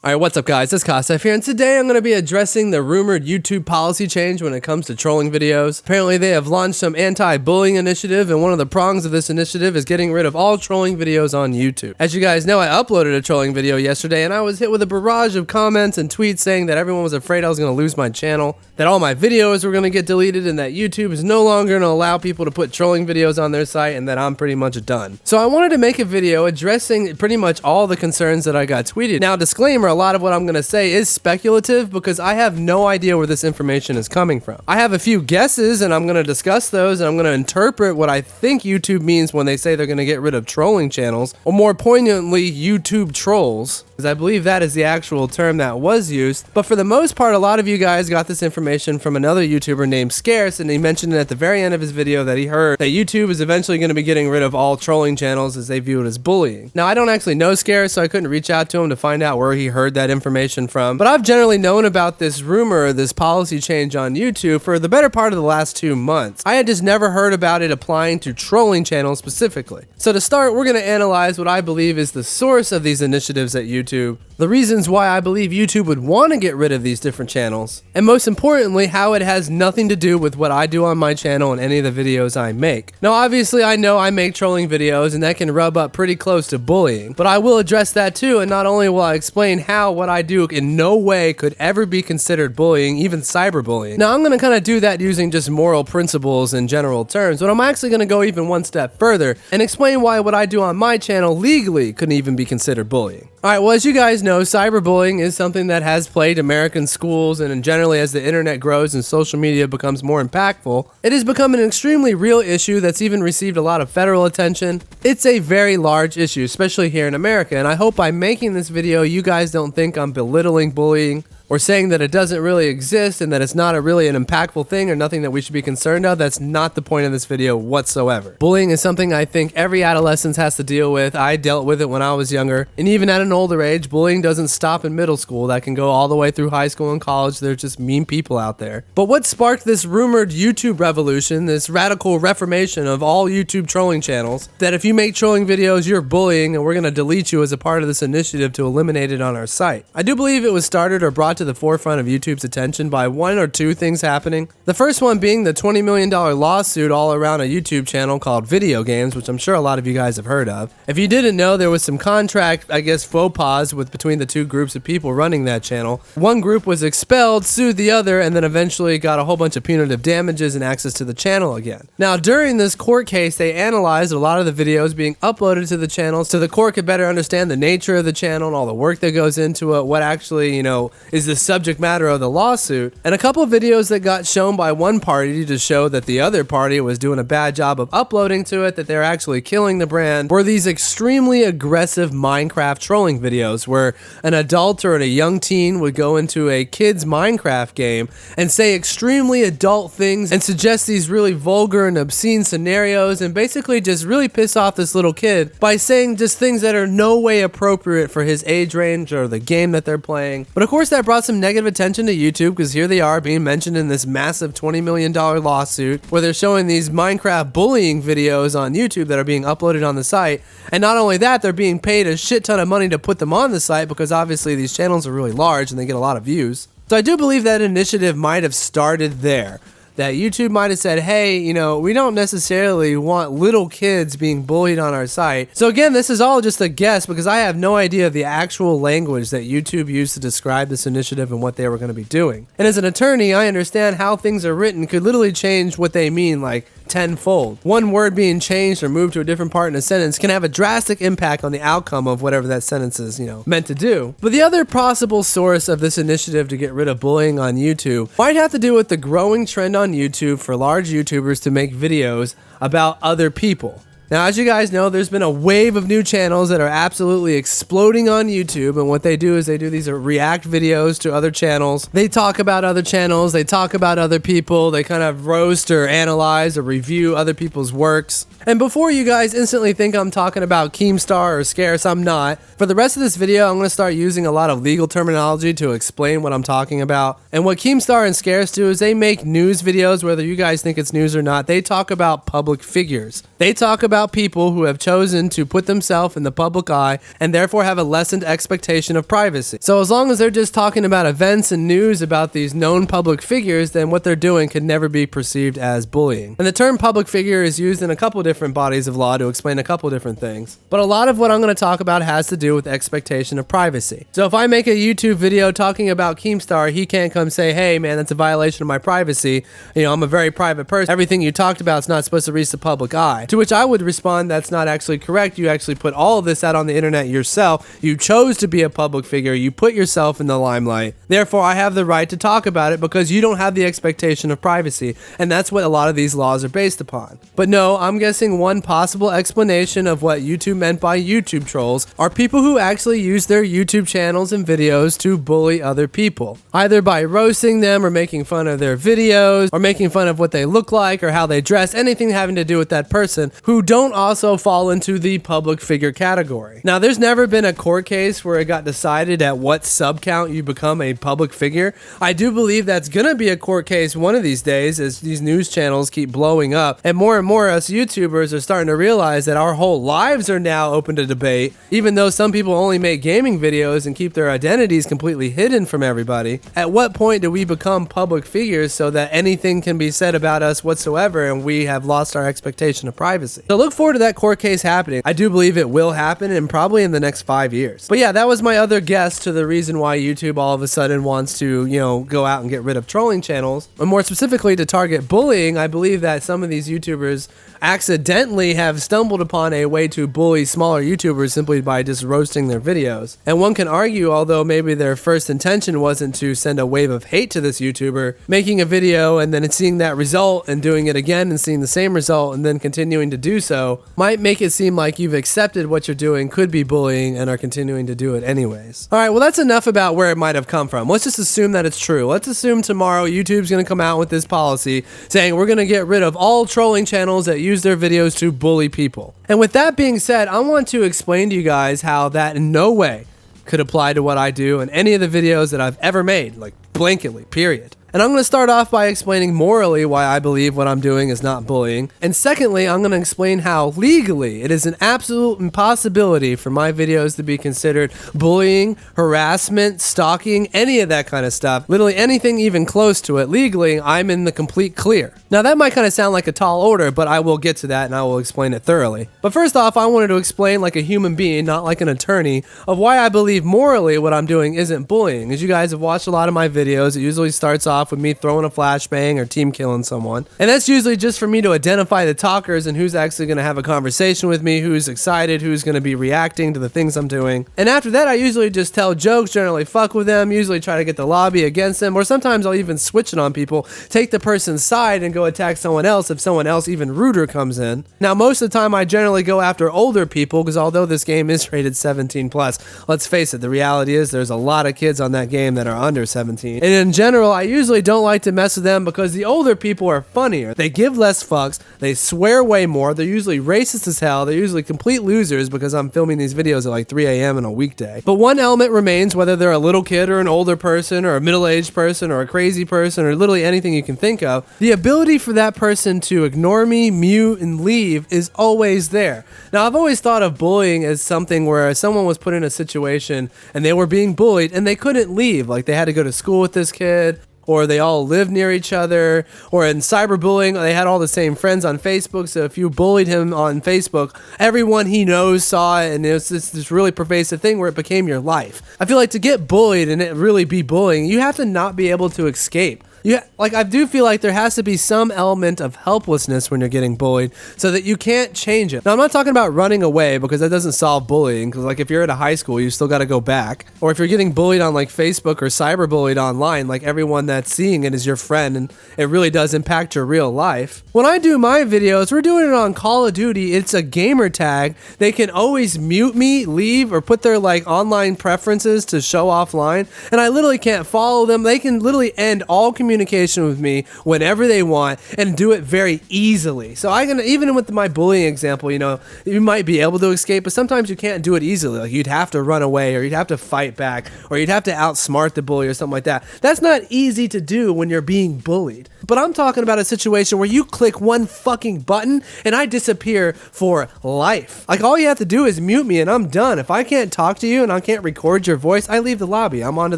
Alright, what's up guys, it's KOSDFF here, and today I'm going to be addressing the rumored YouTube policy change when it comes to trolling videos. Apparently they have launched some anti-bullying initiative, and one of the prongs of this initiative is getting rid of all trolling videos on YouTube. As you guys know, I uploaded a trolling video yesterday, and I was hit with a barrage of comments and tweets saying that everyone was afraid I was going to lose my channel, that all my videos were going to get deleted, and that YouTube is no longer going to allow people to put trolling videos on their site, and that I'm pretty much done. So I wanted to make a video addressing pretty much all the concerns that I got tweeted. Now, disclaimer, a lot of what I'm going to say is speculative because I have no idea where this information is coming from. I have a few guesses and I'm going to discuss those, and I'm going to interpret what I think YouTube means when they say they're going to get rid of trolling channels, or more poignantly, YouTube trolls, because I believe that is the actual term that was used. But for the most part, a lot of you guys got this information from another YouTuber named Scarce, and he mentioned it at the very end of his video that he heard that YouTube is eventually going to be getting rid of all trolling channels as they view it as bullying. Now, I don't actually know Scarce, so I couldn't reach out to him to find out where he heard that information from, but I've generally known about this rumor or this policy change on YouTube for the better part of the last 2 months. I had just never heard about it applying to trolling channels specifically. So to start, we're going to analyze what I believe is the source of these initiatives at YouTube, the reasons why I believe YouTube would want to get rid of these different channels, and most importantly, how it has nothing to do with what I do on my channel and any of the videos I make. Now, obviously, I know I make trolling videos, and that can rub up pretty close to bullying, but I will address that too, and not only will I explain how what I do in no way could ever be considered bullying, even cyberbullying. Now, I'm going to kind of do that using just moral principles in general terms, but I'm actually going to go even one step further and explain why what I do on my channel legally couldn't even be considered bullying. Alright, well, as you guys know, cyberbullying is something that has plagued American schools, and generally as the internet grows and social media becomes more impactful, it has become an extremely real issue that's even received a lot of federal attention. It's a very large issue, especially here in America, and I hope by making this video you guys don't think I'm belittling bullying or saying that it doesn't really exist and that it's not really an impactful thing or nothing that we should be concerned of. That's not the point of this video whatsoever. Bullying is something I think every adolescent has to deal with. I dealt with it when I was younger, and even at an older age, bullying doesn't stop in middle school. That can go all the way through high school and college. There's just mean people out there. But what sparked this rumored YouTube revolution, this radical reformation of all YouTube trolling channels, that if you make trolling videos, you're bullying and we're going to delete you as a part of this initiative to eliminate it on our site? I do believe it was started or brought to the forefront of YouTube's attention by one or two things happening. The first one being the $20 million lawsuit all around a YouTube channel called Video Games, which I'm sure a lot of you guys have heard of. If you didn't know, there was some contract, I guess, faux pas between the two groups of people running that channel. One group was expelled, sued the other, and then eventually got a whole bunch of punitive damages and access to the channel again. Now, during this court case, they analyzed a lot of the videos being uploaded to the channel so the court could better understand the nature of the channel and all the work that goes into it, what actually, is the subject matter of the lawsuit, and a couple of videos that got shown by one party to show that the other party was doing a bad job of uploading to it, that they're actually killing the brand, were these extremely aggressive Minecraft trolling videos where an adult or a young teen would go into a kid's Minecraft game and say extremely adult things and suggest these really vulgar and obscene scenarios and basically just really piss off this little kid by saying just things that are no way appropriate for his age range or the game that they're playing. But of course that brought some negative attention to YouTube, because here they are being mentioned in this massive $20 million lawsuit where they're showing these Minecraft bullying videos on YouTube that are being uploaded on the site, and not only that, they're being paid a shit ton of money to put them on the site because obviously these channels are really large and they get a lot of views. So I do believe that initiative might have started there. That YouTube might have said, hey, we don't necessarily want little kids being bullied on our site. So again, this is all just a guess because I have no idea of the actual language that YouTube used to describe this initiative and what they were going to be doing. And as an attorney, I understand how things are written could literally change what they mean like tenfold. One word being changed or moved to a different part in a sentence can have a drastic impact on the outcome of whatever that sentence is, meant to do. But the other possible source of this initiative to get rid of bullying on YouTube might have to do with the growing trend on YouTube for large YouTubers to make videos about other people. Now, as you guys know, there's been a wave of new channels that are absolutely exploding on YouTube, and what they do is they do these react videos to other channels. They talk about other channels, they talk about other people, they kind of roast or analyze or review other people's works. And before you guys instantly think I'm talking about Keemstar or Scarce, I'm not. For the rest of this video, I'm going to start using a lot of legal terminology to explain what I'm talking about. And what Keemstar and Scarce do is they make news videos, whether you guys think it's news or not. They talk about public figures. They talk about about people who have chosen to put themselves in the public eye and therefore have a lessened expectation of privacy. So as long as they're just talking about events and news about these known public figures, then what they're doing can never be perceived as bullying. And the term public figure is used in a couple different bodies of law to explain a couple different things. But a lot of what I'm going to talk about has to do with expectation of privacy. So if I make a YouTube video talking about Keemstar, he can't come say, hey man, that's a violation of my privacy. You know, I'm a very private person. Everything you talked about is not supposed to reach the public eye. To which I would respond, that's not actually correct. You actually put all of this out on the internet yourself. You chose to be a public figure. You put yourself in the limelight. Therefore, I have the right to talk about it because you don't have the expectation of privacy. And that's what a lot of these laws are based upon. But no, I'm guessing one possible explanation of what YouTube meant by YouTube trolls are people who actually use their YouTube channels and videos to bully other people, either by roasting them or making fun of their videos or making fun of what they look like or how they dress, anything having to do with that person who don't also fall into the public figure category. Now, there's never been a court case where it got decided at what sub count you become a public figure. I do believe that's gonna be a court case one of these days as these news channels keep blowing up and more us YouTubers are starting to realize that our whole lives are now open to debate, even though some people only make gaming videos and keep their identities completely hidden from everybody. At what point do we become public figures so that anything can be said about us whatsoever and we have lost our expectation of privacy? So look forward to that court case happening. I do believe it will happen and probably in the next 5 years. But yeah, that was my other guess to the reason why YouTube all of a sudden wants to, you know, go out and get rid of trolling channels. And more specifically to target bullying, I believe that some of these YouTubers accidentally have stumbled upon a way to bully smaller YouTubers simply by just roasting their videos. And one can argue, although maybe their first intention wasn't to send a wave of hate to this YouTuber, making a video and then seeing that result and doing it again and seeing the same result and then continuing to do so might make it seem like you've accepted what you're doing could be bullying and are continuing to do it anyways. Alright, well that's enough about where it might have come from. Let's just assume that it's true. Let's assume tomorrow YouTube's going to come out with this policy saying we're going to get rid of all trolling channels that use their videos to bully people. And with that being said, I want to explain to you guys how that in no way could apply to what I do in any of the videos that I've ever made, like blanketly, period. And I'm going to start off by explaining morally why I believe what I'm doing is not bullying. And secondly, I'm going to explain how legally it is an absolute impossibility for my videos to be considered bullying, harassment, stalking, any of that kind of stuff. Literally anything even close to it. Legally, I'm in the complete clear. Now that might kind of sound like a tall order, but I will get to that and I will explain it thoroughly. But first off, I wanted to explain like a human being, not like an attorney, of why I believe morally what I'm doing isn't bullying. As you guys have watched a lot of my videos, it usually starts off with me throwing a flashbang or team killing someone. And that's usually just for me to identify the talkers and who's actually going to have a conversation with me, who's excited, who's going to be reacting to the things I'm doing. And after that, I usually just tell jokes, generally fuck with them, usually try to get the lobby against them, or sometimes I'll even switch it on people, take the person's side and go attack someone else if someone else even ruder comes in. Now, most of the time I generally go after older people because although this game is rated 17 plus, let's face it, the reality is there's a lot of kids on that game that are under 17. And in general, I usually don't like to mess with them because the older people are funnier. They give less fucks, they swear way more, they're usually racist as hell, they're usually complete losers because I'm filming these videos at like 3 a.m. on a weekday. But one element remains, whether they're a little kid or an older person or a middle-aged person or a crazy person or literally anything you can think of, the ability for that person to ignore me, mute, and leave is always there. Now, I've always thought of bullying as something where someone was put in a situation and they were being bullied and they couldn't leave. Like they had to go to school with this kid, or they all lived near each other, or in cyberbullying, they had all the same friends on Facebook, so if you bullied him on Facebook, everyone he knows saw it, and it was this really pervasive thing where it became your life. I feel like to get bullied and it really be bullying, you have to not be able to escape. Yeah, like I do feel like there has to be some element of helplessness when you're getting bullied so that you can't change it. Now, I'm not talking about running away because that doesn't solve bullying, because like if you're at a high school, you still got to go back. Or if you're getting bullied on like Facebook or cyberbullied online, like everyone that's seeing it is your friend and it really does impact your real life. When I do my videos, we're doing it on Call of Duty. It's a gamer tag. They can always mute me, leave, or put their like online preferences to show offline, and I literally can't follow them. They can literally end all communication communication with me whenever they want and do it very easily. So I can, even with my bullying example, you know, you might be able to escape, but sometimes you can't do it easily. Like you'd have to run away, or you'd have to fight back, or you'd have to outsmart the bully or something like that. That's not easy to do when you're being bullied. But I'm talking about a situation where you click one fucking button and I disappear for life. Like all you have to do is mute me and I'm done. If I can't talk to you and I can't record your voice, I leave the lobby. I'm on to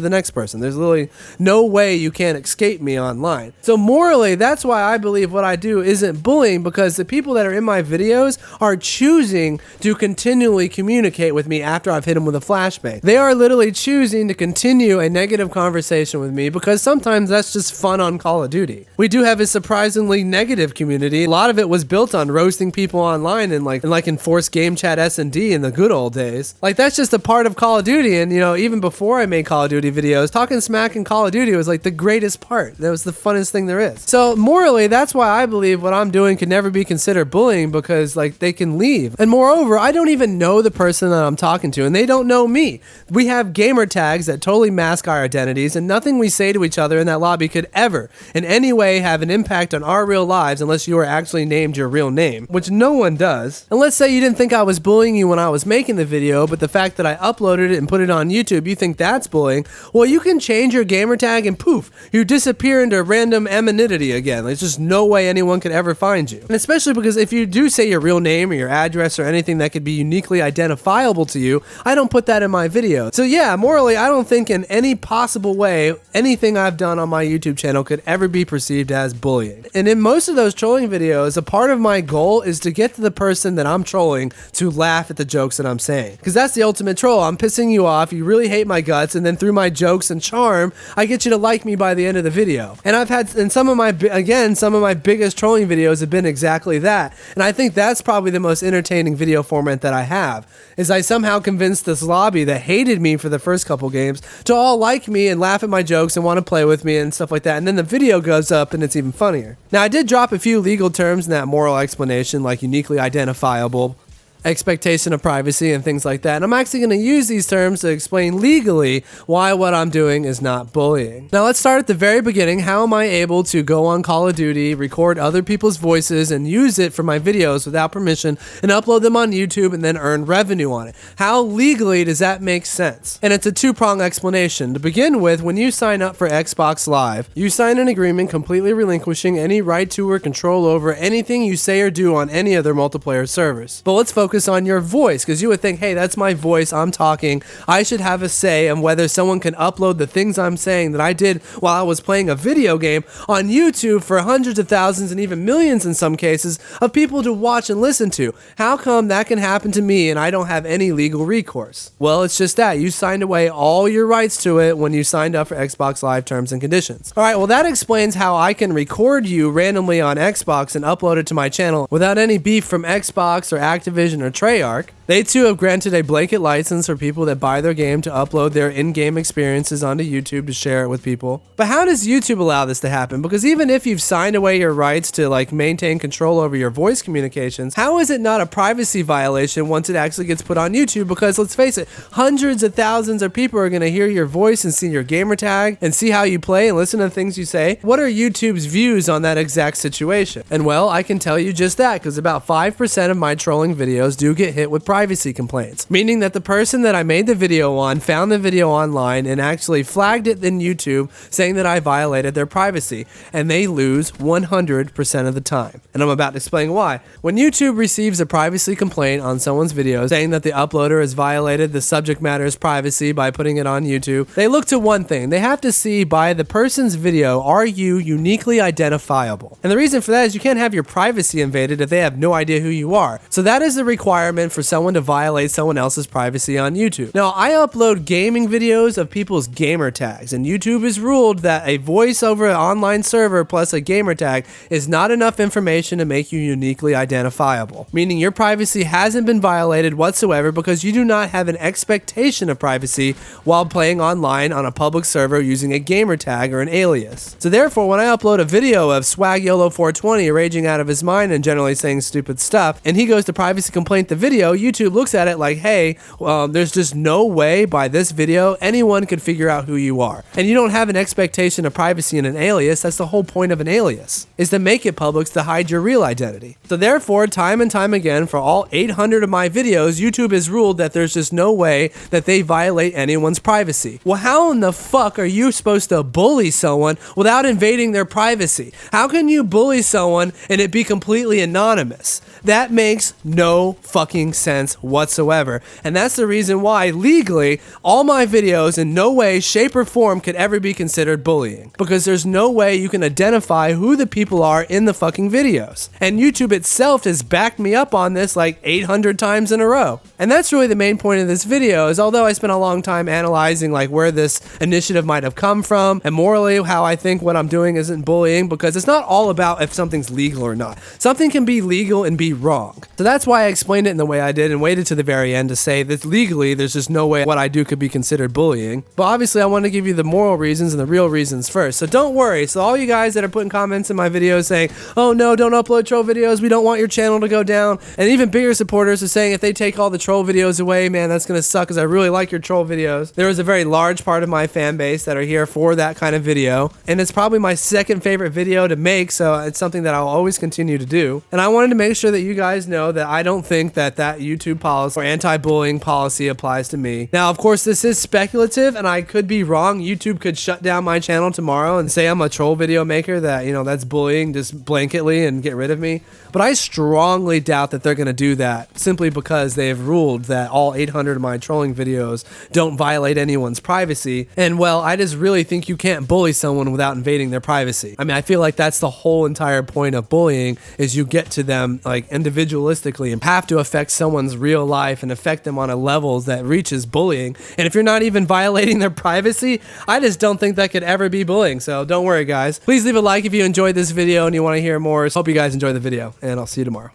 the next person. There's literally no way you can escape me online. So morally, that's why I believe what I do isn't bullying, because the people that are in my videos are choosing to continually communicate with me after I've hit them with a flashbang. They are literally choosing to continue a negative conversation with me because sometimes that's just fun on Call of Duty. We do have a surprisingly negative community. A lot of it was built on roasting people online and like enforced game chat S&D in the good old days. Like that's just a part of Call of Duty. And you know, even before I made Call of Duty videos, talking smack in Call of Duty was like the greatest part. That was the funnest thing there is. So morally, that's why I believe what I'm doing can never be considered bullying, because like they can leave. And moreover, I don't even know the person that I'm talking to and they don't know me. We have gamer tags that totally mask our identities, and nothing we say to each other in that lobby could ever in any way have an impact on our real lives unless you are actually named your real name, which no one does. And let's say you didn't think I was bullying you when I was making the video, but the fact that I uploaded it and put it on YouTube, you think that's bullying. Well, you can change your gamer tag and poof, you disappear into random anonymity again. There's just no way anyone could ever find you. And especially because if you do say your real name or your address or anything that could be uniquely identifiable to you, I don't put that in my video. So yeah, morally, I don't think in any possible way anything I've done on my YouTube channel could ever be perceived as bullying. And in most of those trolling videos, a part of my goal is to get to the person that I'm trolling to laugh at the jokes that I'm saying. Because that's the ultimate troll. I'm pissing you off, you really hate my guts, and then through my jokes and charm, I get you to like me by the end of the video. And I've had, and some of my biggest trolling videos have been exactly that. And I think that's probably the most entertaining video format that I have, is I somehow convinced this lobby that hated me for the first couple games to all like me and laugh at my jokes and want to play with me and stuff like that. And then the video goes up and it's even funnier. Now, I did drop a few legal terms in that moral explanation, like uniquely identifiable, expectation of privacy, and things like that. And I'm actually going to use these terms to explain legally why what I'm doing is not bullying. Now let's start at the very beginning. How am I able to go on Call of Duty, record other people's voices, and use it for my videos without permission and upload them on YouTube and then earn revenue on it? How legally does that make sense? And it's a two-pronged explanation. To begin with, when you sign up for Xbox Live, you sign an agreement completely relinquishing any right to or control over anything you say or do on any of their multiplayer servers. But let's focus on your voice, because you would think, hey, that's my voice, I'm talking, I should have a say on whether someone can upload the things I'm saying that I did while I was playing a video game on YouTube for hundreds of thousands and even millions in some cases of people to watch and listen to. How come that can happen to me and I don't have any legal recourse? Well, it's just that you signed away all your rights to it when you signed up for Xbox Live terms and conditions. Alright, well that explains how I can record you randomly on Xbox and upload it to my channel without any beef from Xbox or Activision or Treyarch. They too have granted a blanket license for people that buy their game to upload their in-game experiences onto YouTube to share it with people. But how does YouTube allow this to happen? Because even if you've signed away your rights to like maintain control over your voice communications, how is it not a privacy violation once it actually gets put on YouTube? Because let's face it, hundreds of thousands of people are going to hear your voice and see your gamer tag and see how you play and listen to the things you say. What are YouTube's views on that exact situation? And well, I can tell you just that, because about 5% of my trolling videos do get hit with privacy complaints, meaning that the person that I made the video on found the video online and actually flagged it in YouTube saying that I violated their privacy, and they lose 100% of the time. And I'm about to explain why. When YouTube receives a privacy complaint on someone's video saying that the uploader has violated the subject matter's privacy by putting it on YouTube, they look to one thing. They have to see by the person's video, are you uniquely identifiable? And the reason for that is you can't have your privacy invaded if they have no idea who you are. So that is a requirement for someone to violate someone else's privacy on YouTube. Now, I upload gaming videos of people's gamer tags, and YouTube has ruled that a voice over an online server plus a gamer tag is not enough information to make you uniquely identifiable, meaning your privacy hasn't been violated whatsoever because you do not have an expectation of privacy while playing online on a public server using a gamer tag or an alias. So therefore, when I upload a video of Swag YOLO 420 raging out of his mind and generally saying stupid stuff, and he goes to privacy complaint complaint the video, YouTube looks at it like, hey, there's just no way by this video anyone could figure out who you are. And you don't have an expectation of privacy in an alias. That's the whole point of an alias, is to make it public to hide your real identity. So therefore, time and time again, for all 800 of my videos, YouTube has ruled that there's just no way that they violate anyone's privacy. Well, how in the fuck are you supposed to bully someone without invading their privacy? How can you bully someone and it be completely anonymous? That makes no fucking sense whatsoever. And that's the reason why, legally, all my videos in no way, shape, or form could ever be considered bullying. Because there's no way you can identify who the people are in the fucking videos. And YouTube itself has backed me up on this like 800 times in a row. And that's really the main point of this video, is although I spent a long time analyzing like where this initiative might have come from, and morally how I think what I'm doing isn't bullying, because it's not all about if something's legal or not. Something can be legal and be wrong. So that's why I explained it in the way I did and waited to the very end to say that legally there's just no way what I do could be considered bullying. But obviously I want to give you the moral reasons and the real reasons first. So don't worry. So all you guys that are putting comments in my videos saying, oh no, don't upload troll videos, we don't want your channel to go down, and even bigger supporters are saying if they take all the troll videos away, man, that's gonna suck because I really like your troll videos. There is a very large part of my fan base that are here for that kind of video, and it's probably my second favorite video to make, so it's something that I'll always continue to do. And I wanted to make sure that you guys know that I don't think that YouTube policy or anti-bullying policy applies to me. Now, of course, this is speculative and I could be wrong. YouTube could shut down my channel tomorrow and say I'm a troll video maker, that, you know, that's bullying just blanketly and get rid of me. But I strongly doubt that they're going to do that, simply because they've ruled that all 800 of my trolling videos don't violate anyone's privacy. And well, I just really think you can't bully someone without invading their privacy. I mean, I feel like that's the whole entire point of bullying, is you get to them like individualistically and have to affect someone's real life and affect them on a level that reaches bullying. And if you're not even violating their privacy, I just don't think that could ever be bullying. So don't worry, guys. Please leave a like if you enjoyed this video and you want to hear more. Hope you guys enjoy the video, and I'll see you tomorrow.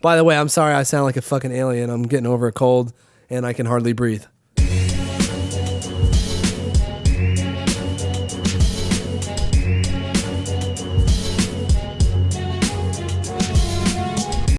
By the way, I'm sorry I sound like a fucking alien. I'm getting over a cold and I can hardly breathe.